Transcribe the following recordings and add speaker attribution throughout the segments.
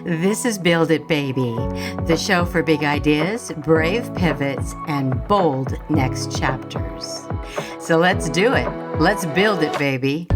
Speaker 1: This is Build It Baby, the show for big ideas, brave pivots, and bold next chapters. So let's do it. Let's build it, baby.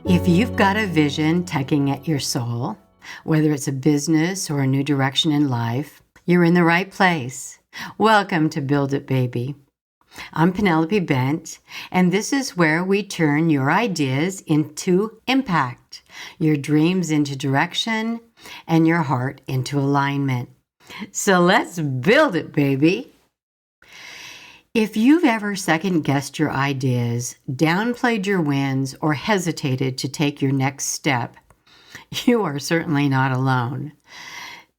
Speaker 1: If you've got a vision tugging at your soul, whether it's a business or a new direction in life, you're in the right place. Welcome to Build It Baby. I'm Penelope Bent, and this is where we turn your ideas into impact, your dreams into direction, and your heart into alignment. So let's build it, baby. If you've ever second-guessed your ideas, downplayed your wins, or hesitated to take your next step, you are certainly not alone.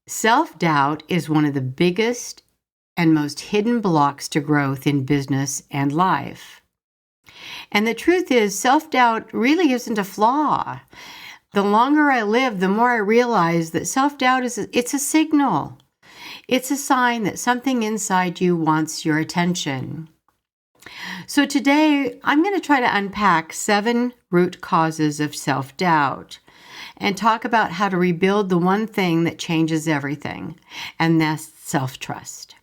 Speaker 1: Self-doubt is one of the biggest and most hidden blocks to growth in business and life. And the truth is, self-doubt really isn't a flaw. The longer I live, the more I realize that self-doubt it's a signal. It's a sign that something inside you wants your attention. So today, I'm going to try to unpack 7 root causes of self-doubt and talk about how to rebuild the one thing that changes everything, and that's self-trust.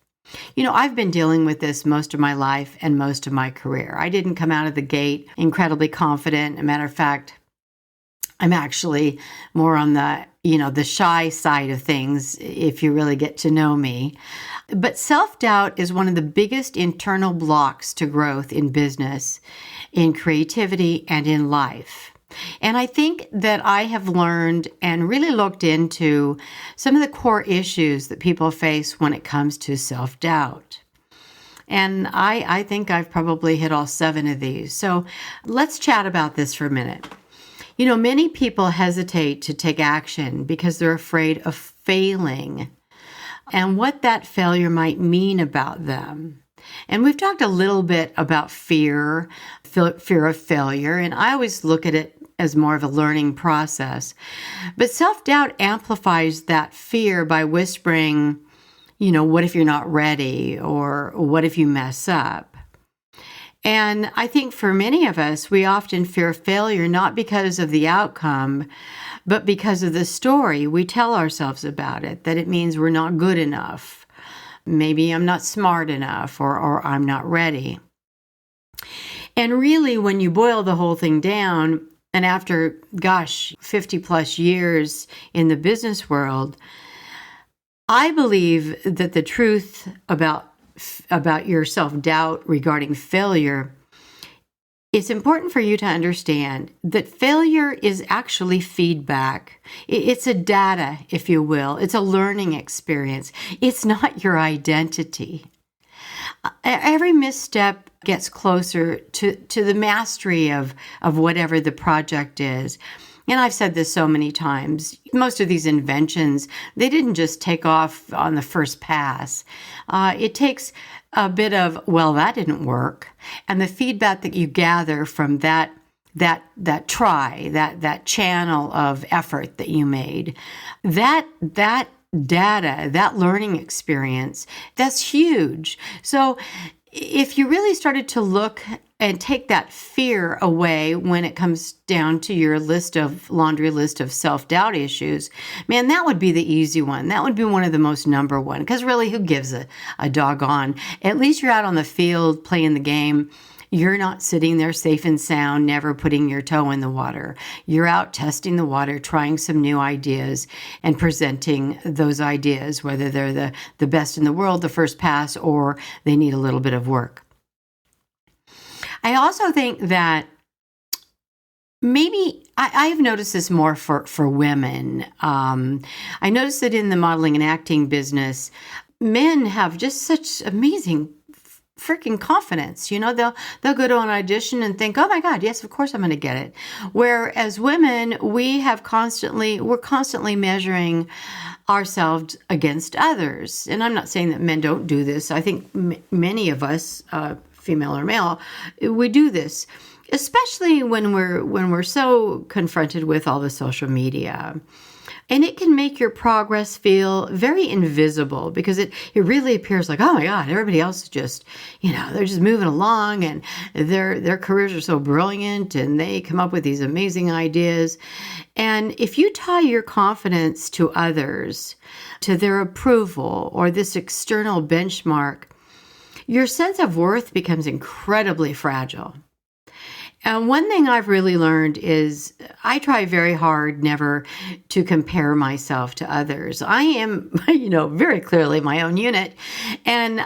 Speaker 1: You know, I've been dealing with this most of my life and most of my career. I didn't come out of the gate incredibly confident. As a matter of fact, I'm actually more on the shy side of things, if you really get to know me. But self-doubt is one of the biggest internal blocks to growth in business, in creativity, and in life. And I think that I have learned and really looked into some of the core issues that people face when it comes to self-doubt. And I think I've probably hit all 7 of these. So let's chat about this for a minute. You know, many people hesitate to take action because they're afraid of failing and what that failure might mean about them. And we've talked a little bit about fear of failure, and I always look at it as more of a learning process. But self-doubt amplifies that fear by whispering, what if you're not ready, or what if you mess up? And I think for many of us, we often fear failure not because of the outcome, but because of the story we tell ourselves about it, that it means we're not good enough. Maybe I'm not smart enough, or I'm not ready. And really, when you boil the whole thing down, and after, 50 plus years in the business world, I believe that the truth about your self-doubt regarding failure, it's important for you to understand that failure is actually feedback. It's a data, if you will. It's a learning experience. It's not your identity. Every misstep gets closer to the mastery of whatever the project is. And I've said this so many times. Most of these inventions, they didn't just take off on the first pass. It takes a bit of, well, that didn't work. And the feedback that you gather from that try, that channel of effort that you made, that data, that learning experience, that's huge. So if you really started to look and take that fear away when it comes down to your laundry list of self-doubt issues, man, that would be the easy one. That would be one of the most number one, because really, who gives a doggone? At least you're out on the field playing the game. You're not sitting there safe and sound, never putting your toe in the water. You're out testing the water, trying some new ideas, and presenting those ideas, whether they're the best in the world, the first pass, or they need a little bit of work. I also think that maybe I've noticed this more for women. I noticed that in the modeling and acting business, men have just such amazing freaking confidence. They'll go to an audition and think, oh my God, yes, of course I'm going to get it. Whereas women, we're constantly measuring ourselves against others. And I'm not saying that men don't do this. I think many of us, female or male, we do this, especially when we're so confronted with all the social media. And it can make your progress feel very invisible because it really appears like, oh my God, everybody else is just, they're just moving along and their careers are so brilliant and they come up with these amazing ideas. And if you tie your confidence to others, to their approval or this external benchmark, your sense of worth becomes incredibly fragile. And one thing I've really learned is I try very hard never to compare myself to others. I am, very clearly my own unit. And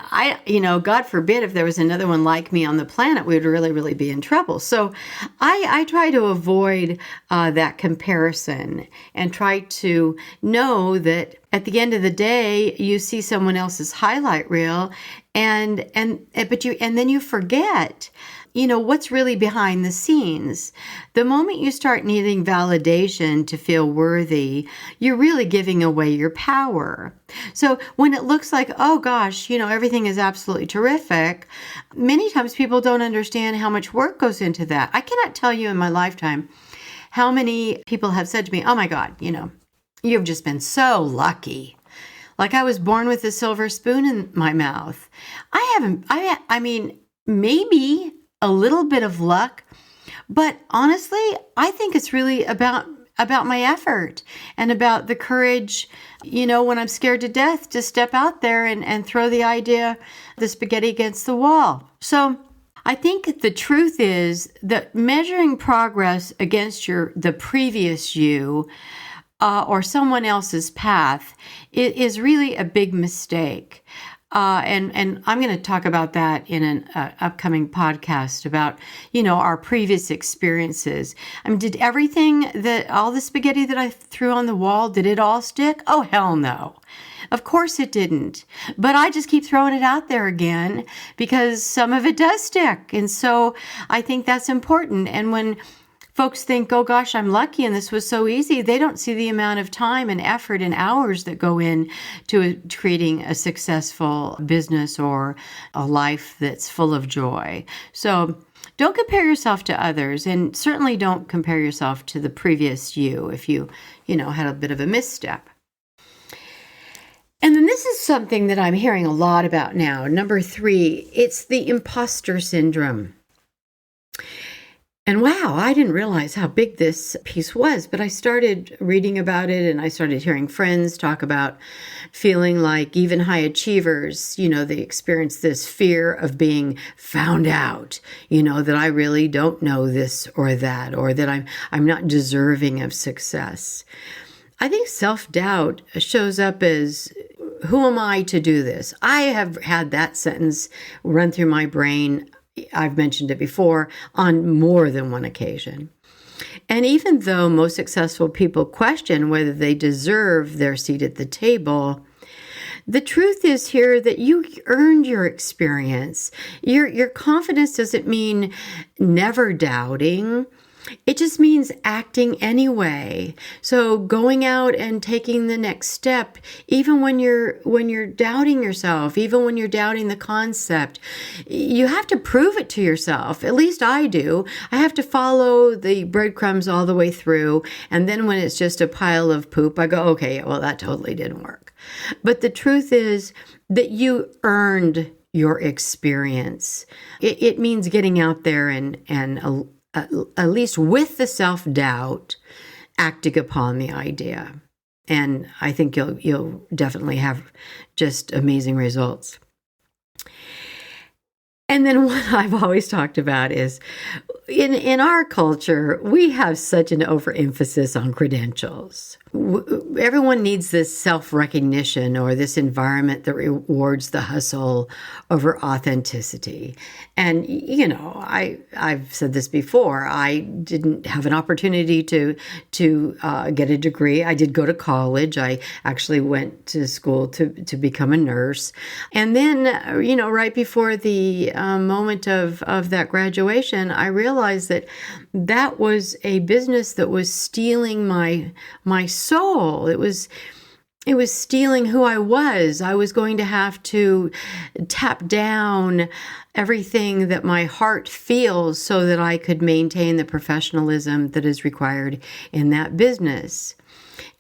Speaker 1: God forbid if there was another one like me on the planet, we would really, really be in trouble. So I try to avoid that comparison and try to know that at the end of the day, you see someone else's highlight reel and then you forget what's really behind the scenes. The moment you start needing validation to feel worthy, you're really giving away your power. So when it looks like, oh gosh, everything is absolutely terrific, many times people don't understand how much work goes into that. I cannot tell you in my lifetime how many people have said to me, oh my God, you've just been so lucky. Like I was born with a silver spoon in my mouth. I mean, maybe a little bit of luck, but honestly, I think it's really about my effort and about the courage, when I'm scared to death to step out there and throw the spaghetti against the wall. So I think the truth is that measuring progress against the previous you or someone else's path is really a big mistake. And I'm going to talk about that in an upcoming podcast about, our previous experiences. I mean, did all the spaghetti that I threw on the wall, did it all stick? Oh, hell no. Of course it didn't. But I just keep throwing it out there again because some of it does stick. And so I think that's important. And when folks think, oh gosh, I'm lucky and this was so easy, they don't see the amount of time and effort and hours that go in to creating a successful business or a life that's full of joy. So don't compare yourself to others, and certainly don't compare yourself to the previous you if you had a bit of a misstep. And then this is something that I'm hearing a lot about now. Number 3, it's the imposter syndrome. And wow, I didn't realize how big this piece was, but I started reading about it and I started hearing friends talk about feeling like even high achievers, they experience this fear of being found out, that I really don't know this or that, or that I'm not deserving of success. I think self-doubt shows up as, who am I to do this? I have had that sentence run through my brain. I've mentioned it before on more than one occasion. And even though most successful people question whether they deserve their seat at the table, the truth is here that you earned your experience. Your confidence doesn't mean never doubting. It just means acting anyway. So going out and taking the next step, even when you're doubting yourself, even when you're doubting the concept, you have to prove it to yourself. At least I do. I have to follow the breadcrumbs all the way through. And then when it's just a pile of poop, I go, okay, well, that totally didn't work. But the truth is that you earned your experience. It means getting out there and at least with the self-doubt, acting upon the idea. And I think you'll definitely have just amazing results. And then what I've always talked about is in our culture, we have such an overemphasis on credentials. Everyone needs this self-recognition or this environment that rewards the hustle over authenticity. And, I've said this before, I didn't have an opportunity to get a degree. I did go to college. I actually went to school to become a nurse. And then, right before the moment of that graduation, I realized that was a business that was stealing my soul. It was stealing who I was. I was going to have to tap down everything that my heart feels so that I could maintain the professionalism that is required in that business.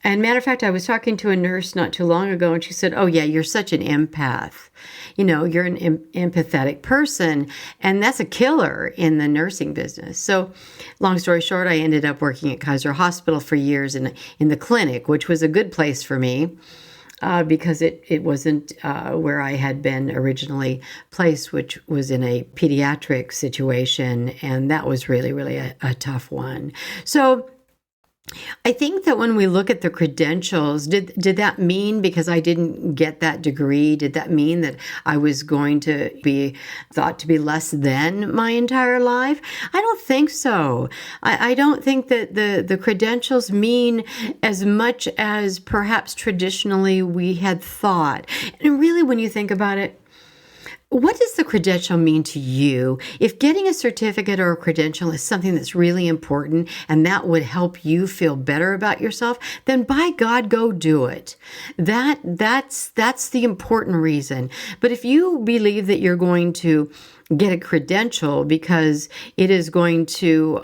Speaker 1: And matter of fact, I was talking to a nurse not too long ago, and she said, "Oh yeah, you're such an empath. You're an empathetic person, and that's a killer in the nursing business." So, long story short, I ended up working at Kaiser Hospital for years in the clinic, which was a good place for me. Because it wasn't where I had been originally placed, which was in a pediatric situation, and that was really, really a tough one. So I think that when we look at the credentials, did that mean because I didn't get that degree, did that mean that I was going to be thought to be less than my entire life? I don't think so. I don't think that the credentials mean as much as perhaps traditionally we had thought. And really, when you think about it, what does the credential mean to you? If getting a certificate or a credential is something that's really important and that would help you feel better about yourself, then by God, go do it. That's the important reason. But if you believe that you're going to get a credential because it is going to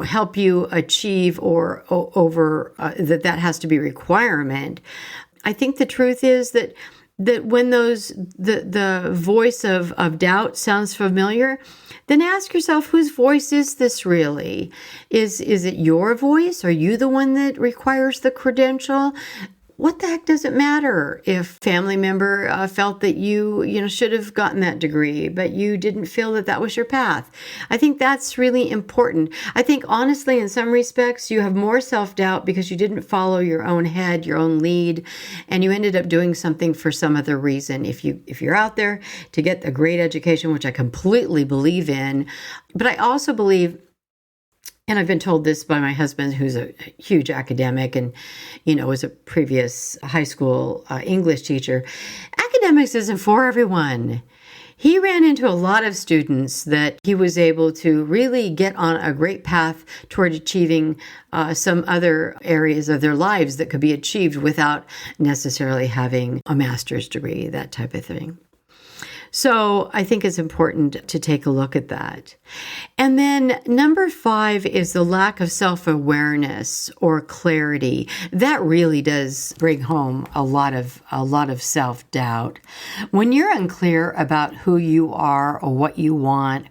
Speaker 1: help you achieve or over that has to be a requirement, I think the truth is that when the voice of doubt sounds familiar, then ask yourself, whose voice is this really? Is it your voice? Are you the one that requires the credential? What the heck does it matter if a family member felt that you should have gotten that degree, but you didn't feel that that was your path? I think that's really important. I think honestly, in some respects, you have more self-doubt because you didn't follow your own head, your own lead, and you ended up doing something for some other reason. If you're out there to get a great education, which I completely believe in, but I also believe, and I've been told this by my husband, who's a huge academic and, was a previous high school English teacher, academics isn't for everyone. He ran into a lot of students that he was able to really get on a great path toward achieving some other areas of their lives that could be achieved without necessarily having a master's degree, that type of thing. So I think it's important to take a look at that. And then number 5 is the lack of self-awareness or clarity. That really does bring home a lot of self-doubt. When you're unclear about who you are or what you want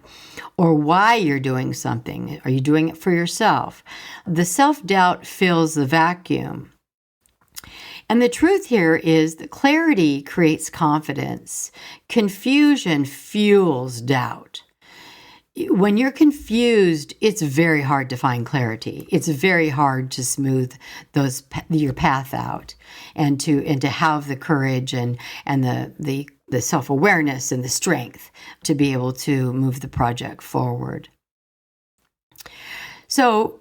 Speaker 1: or why you're doing something, are you doing it for yourself? The self-doubt fills the vacuum. And the truth here is that clarity creates confidence. Confusion fuels doubt. When you're confused, it's very hard to find clarity. It's very hard to smooth your path out and to have the courage and the self-awareness and the strength to be able to move the project forward. So,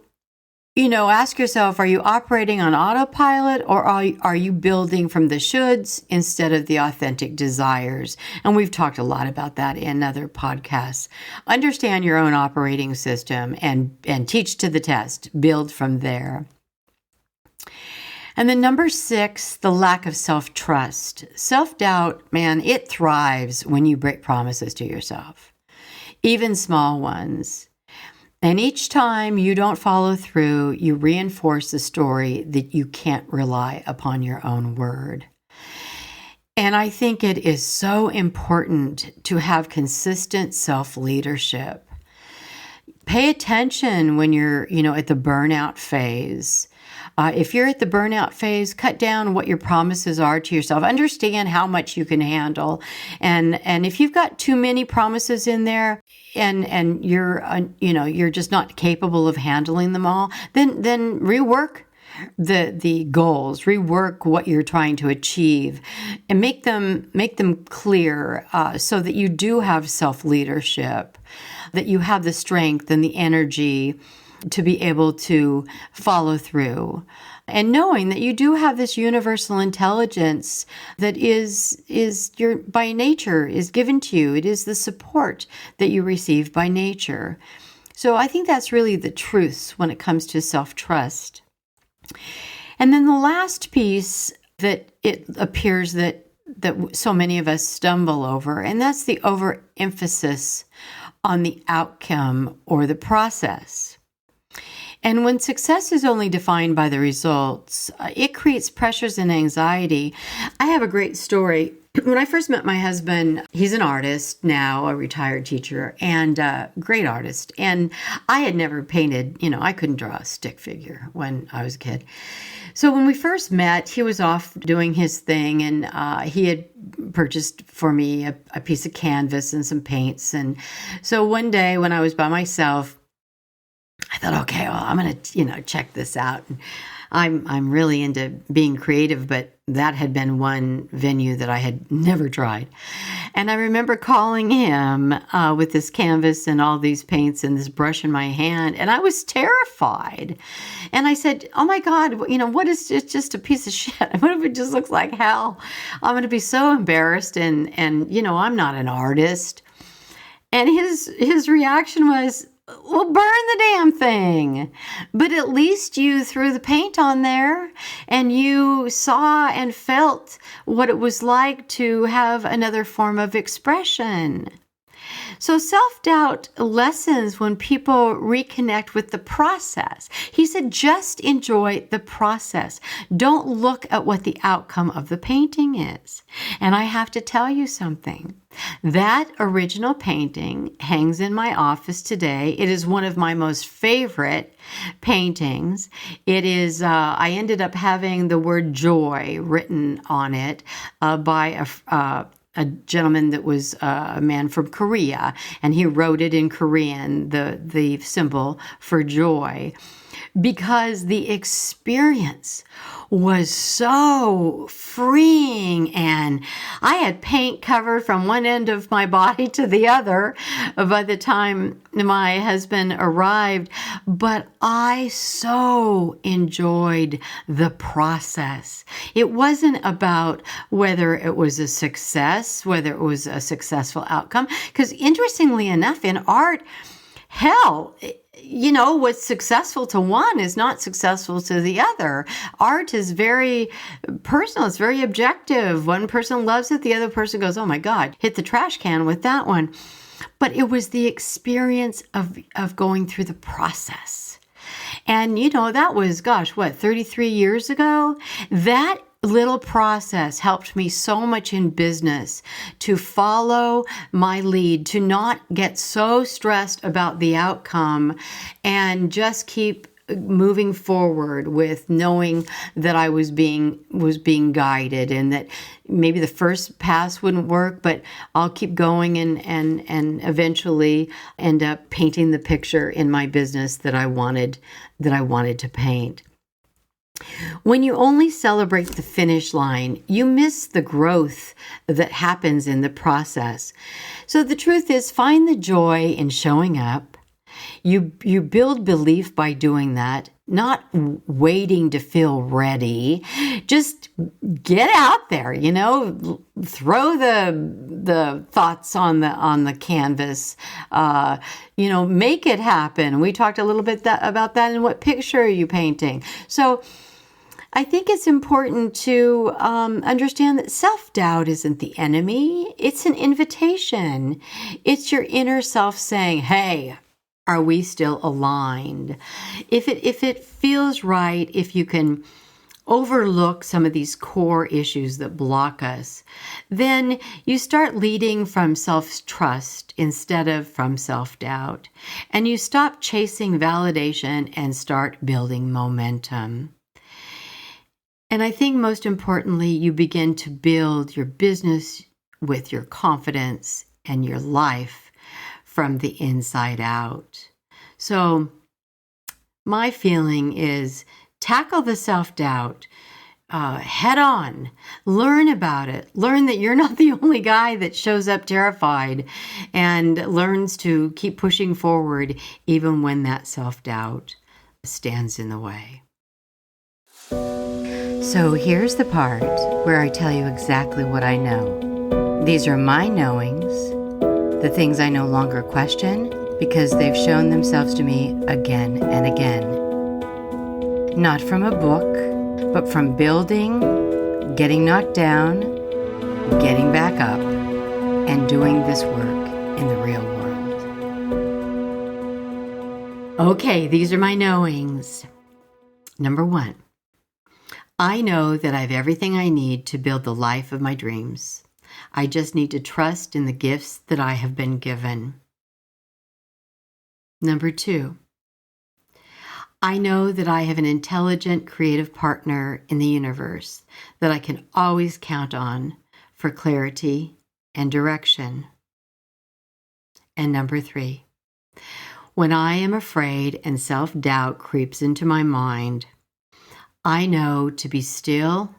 Speaker 1: ask yourself, are you operating on autopilot or are you building from the shoulds instead of the authentic desires? And we've talked a lot about that in other podcasts. Understand your own operating system and teach to the test. Build from there. And then number 6, the lack of self-trust. Self-doubt, man, it thrives when you break promises to yourself, even small ones. And each time you don't follow through, you reinforce the story that you can't rely upon your own word. And I think it is so important to have consistent self-leadership. Pay attention when you're, at the burnout phase. If you're at the burnout phase, cut down what your promises are to yourself. Understand how much you can handle. And if you've got too many promises in there and you're just not capable of handling them all, then rework the goals, rework what you're trying to achieve, and make them clear so that you do have self-leadership, that you have the strength and the energy to be able to follow through. And knowing that you do have this universal intelligence that is your by nature is given to you. It is the support that you receive by nature. So I think that's really the truth when it comes to self-trust. And then the last piece that it appears that so many of us stumble over, and that's the overemphasis on the outcome or the process. And when success is only defined by the results, it creates pressures and anxiety. I have a great story. When I first met my husband, he's an artist now, a retired teacher, and a great artist. And I had never painted, I couldn't draw a stick figure when I was a kid. So when we first met, he was off doing his thing, and he had purchased for me a piece of canvas and some paints. And so one day when I was by myself, I thought, okay, well, I'm going to, check this out. And I'm really into being creative, but that had been one venue that I had never tried. And I remember calling him with this canvas and all these paints and this brush in my hand, and I was terrified. And I said, oh my God, what is it? Just a piece of shit? What if it just looks like hell? I'm going to be so embarrassed, and I'm not an artist. And his reaction was, well, burn the damn thing. But at least you threw the paint on there and you saw and felt what it was like to have another form of expression. So self-doubt lessens when people reconnect with the process. He said, just enjoy the process. Don't look at what the outcome of the painting is. And I have to tell you something. That original painting hangs in my office today. It is one of my most favorite paintings. It is, I ended up having the word joy written on it by a gentleman that was a man from Korea, and he wrote it in Korean, the symbol for joy, because the experience was so freeing, and I had paint covered from one end of my body to the other by the time my husband arrived, but I so enjoyed the process. It wasn't about whether it was a success, whether it was a successful outcome, because interestingly enough, in art, hell, what's successful to one is not successful to the other. Art is very personal. It's very objective. One person loves it. The other person goes, oh my God, hit the trash can with that one. But it was the experience of going through the process. And, that was, 33 years ago? That little process helped me so much in business to follow my lead, to not get so stressed about the outcome and just keep moving forward with knowing that I was being guided, and that maybe the first pass wouldn't work, but I'll keep going and eventually end up painting the picture in my business that I wanted to paint. When you only celebrate the finish line, you miss the growth that happens in the process. So the truth is, find the joy in showing up. You build belief by doing that, not waiting to feel ready. Just get out there, throw the thoughts on the canvas, make it happen. We talked a little bit about that in what picture are you painting. So I think it's important to understand that self-doubt isn't the enemy. It's an invitation. It's your inner self saying, hey, are we still aligned? If it feels right, if you can overlook some of these core issues that block us, then you start leading from self-trust instead of from self-doubt. And you stop chasing validation and start building momentum. And I think most importantly, you begin to build your business with your confidence and your life from the inside out. So my feeling is tackle the self-doubt head on. Learn about it. Learn that you're not the only guy that shows up terrified and learns to keep pushing forward even when that self-doubt stands in the way. So here's the part where I tell you exactly what I know. These are my knowings, the things I no longer question because they've shown themselves to me again and again. Not from a book, but from building, getting knocked down, getting back up, and doing this work in the real world. Okay, these are my knowings. Number 1, I know that I have everything I need to build the life of my dreams. I just need to trust in the gifts that I have been given. Number 2, I know that I have an intelligent, creative partner in the universe that I can always count on for clarity and direction. And number 3, when I am afraid and self-doubt creeps into my mind, I know to be still.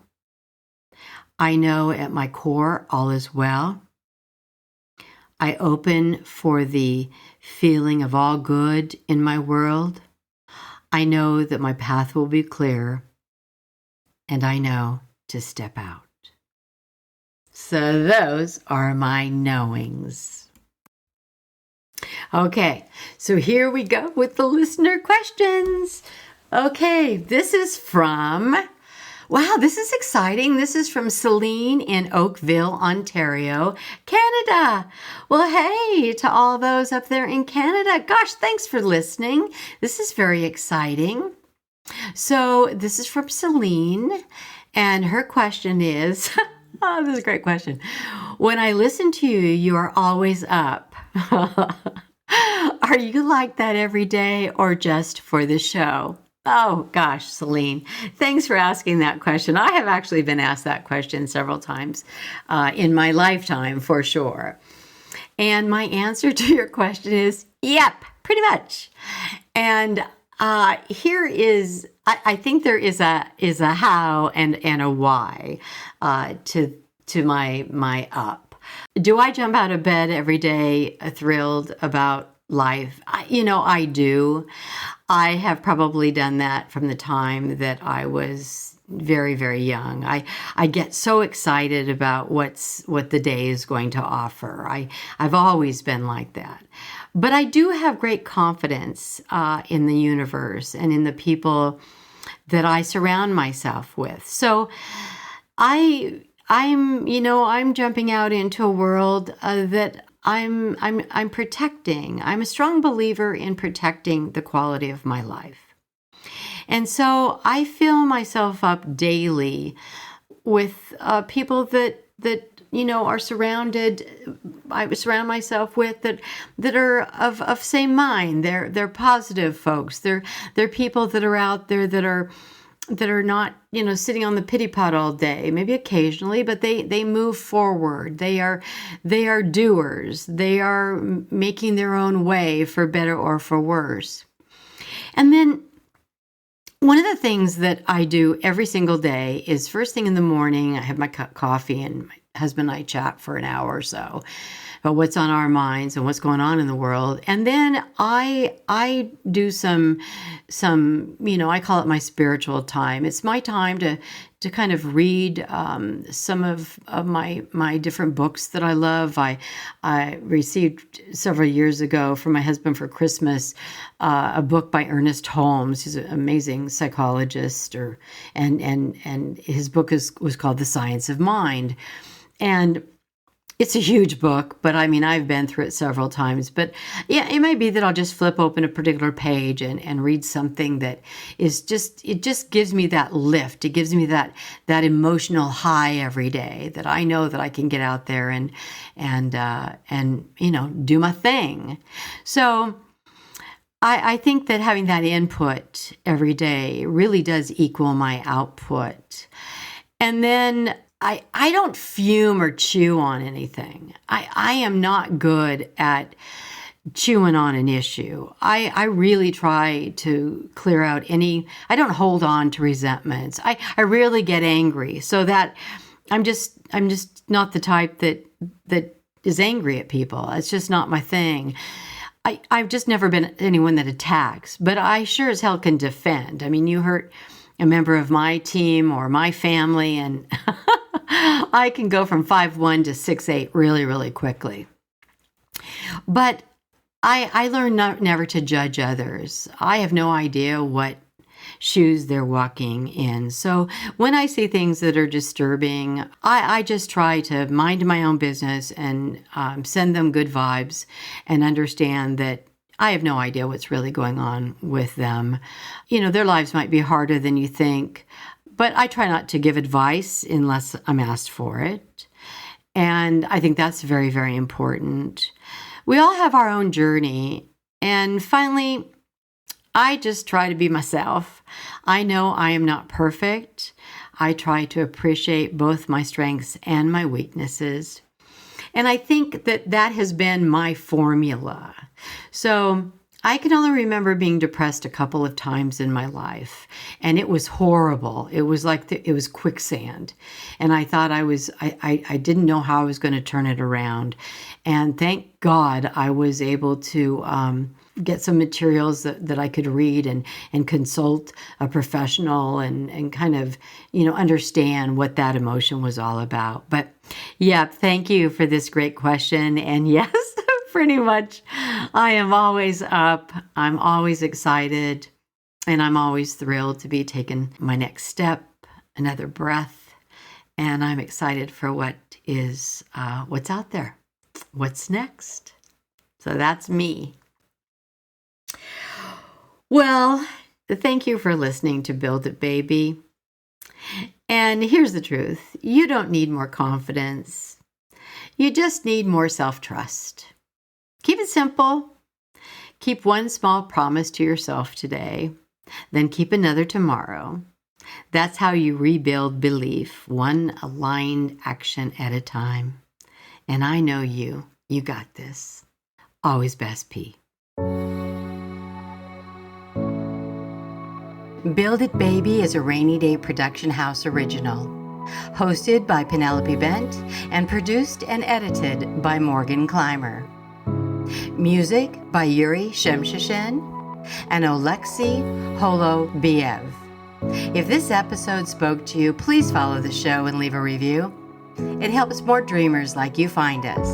Speaker 1: I know at my core all is well. I open for the feeling of all good in my world. I know that my path will be clear, and I know to step out. So those are my knowings. Okay, so here we go with the listener questions. Okay, this is from, wow, this is exciting. This is from Celine in Oakville, Ontario, Canada. Well, hey, to all those up there in Canada, gosh, thanks for listening. This is very exciting. So this is from Celine, and her question is, oh, this is a great question. When I listen to you, you are always up. Are you like that every day or just for the show? Oh, gosh, Celine, thanks for asking that question. I have actually been asked that question several times in my lifetime, for sure. And my answer to your question is, yep, pretty much. And here is, I think there is a how and a why to my up. Do I jump out of bed every day thrilled about life? I do. I have probably done that from the time that I was very, very young. I get so excited about what the day is going to offer. I've always been like that. But I do have great confidence in the universe and in the people that I surround myself with. So I'm jumping out into a world that I'm protecting. I'm a strong believer in protecting the quality of my life. And so I fill myself up daily with people that are surrounded. I surround myself with that are of same mind. They're positive folks. They're people that are out there that are not, sitting on the pity pot all day, maybe occasionally, but they move forward. They are doers. They are making their own way for better or for worse. And then one of the things that I do every single day is first thing in the morning, I have my cup of coffee and my husband and I chat for an hour or so about what's on our minds and what's going on in the world. And then I do some I call it my spiritual time. It's my time to kind of read some of my different books that I love. I received several years ago from my husband for Christmas a book by Ernest Holmes. He's an amazing psychologist, and his book was called The Science of Mind. And it's a huge book, but I've been through it several times. But yeah, it might be that I'll just flip open a particular page and read something that is it just gives me that lift. It gives me that emotional high every day that I know that I can get out there and do my thing. So I think that having that input every day really does equal my output. And then I don't fume or chew on anything. I am not good at chewing on an issue. I really try to clear out I don't hold on to resentments. I rarely get angry, so that I'm just not the type that is angry at people. It's just not my thing. I've just never been anyone that attacks, but I sure as hell can defend. You hurt a member of my team or my family, and I can go from 5'1" to 6'8" really, really quickly. But I learned never to judge others. I have no idea what shoes they're walking in. So when I see things that are disturbing, I just try to mind my own business and send them good vibes and understand that I have no idea what's really going on with them. Their lives might be harder than you think, but I try not to give advice unless I'm asked for it. And I think that's very, very important. We all have our own journey. And finally, I just try to be myself. I know I am not perfect. I try to appreciate both my strengths and my weaknesses. And I think that has been my formula. So I can only remember being depressed a couple of times in my life, and it was horrible. It was like it was quicksand, and I thought I didn't know how I was going to turn it around. And thank God I was able to get some materials that I could read and consult a professional and kind of, understand what that emotion was all about. But yeah, thank you for this great question. And yes, pretty much I am always up. I'm always excited, and I'm always thrilled to be taking my next step, another breath. And I'm excited for what's out there. What's next? So that's me. Well, thank you for listening to Build It Baby. And here's the truth. You don't need more confidence. You just need more self-trust. Keep it simple. Keep one small promise to yourself today, then keep another tomorrow. That's how you rebuild belief, one aligned action at a time. And I know you got this. Always best, P. Build It Baby is a Rainy Day Production House original, hosted by Penelope Bent and produced and edited by Morgan Clymer. Music by Yuri Shemshashin and Oleksiy Holobiev. If this episode spoke to you, please follow the show and leave a review. It helps more dreamers like you find us.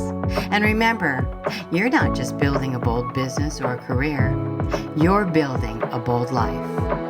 Speaker 1: And remember, you're not just building a bold business or a career, you're building a bold life.